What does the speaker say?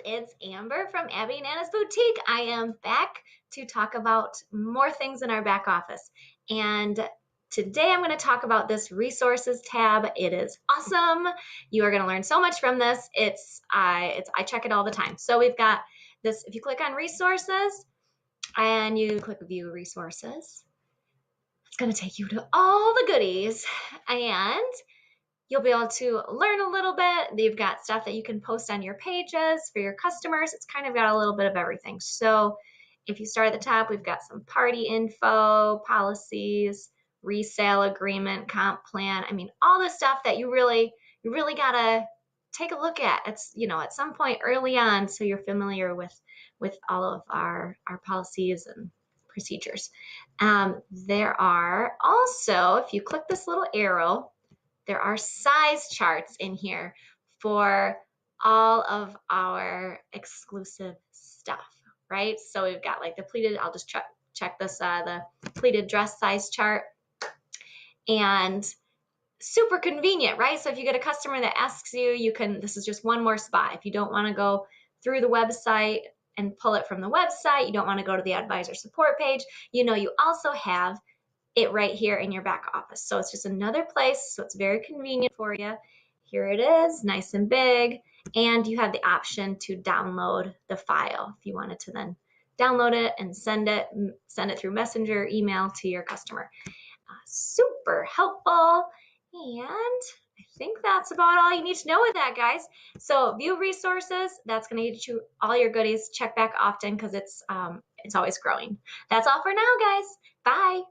it's Amber from Abby and Anna's Boutique. I am back to talk about more things in our back office. And today I'm going to talk about this resources tab. It is awesome. You are going to learn so much from this. I check it all the time. So we've got this, if you click on resources and you click view resources, it's going to take you to all the goodies, and you'll be able to learn a little bit. They've got stuff that you can post on your pages for your customers. It's kind of got a little bit of everything. So if you start at the top, we've got some party info, policies, resale agreement, comp plan. I mean, all the stuff that you really gotta take a look at. It's, at some point early on, so you're familiar with all of our policies and procedures. There are also, if you click this little arrow, there are size charts in here for all of our exclusive stuff, right? So we've got like the pleated, I'll just check this, the pleated dress size chart, and super convenient, right? So if you get a customer that asks you, this is just one more spot. If you don't want to go through the website and pull it from the website, you don't want to go to the advisor support page, you also have it right here in your back office. So it's just another place, so it's very convenient for you. Here it is, nice and big, and you have the option to download the file if you wanted to then download it and send it through Messenger, email to your customer. Super helpful, and I think that's about all you need to know with that, guys. So view resources, that's going to get you all your goodies. Check back often because it's always growing. That's all for now, guys. Bye.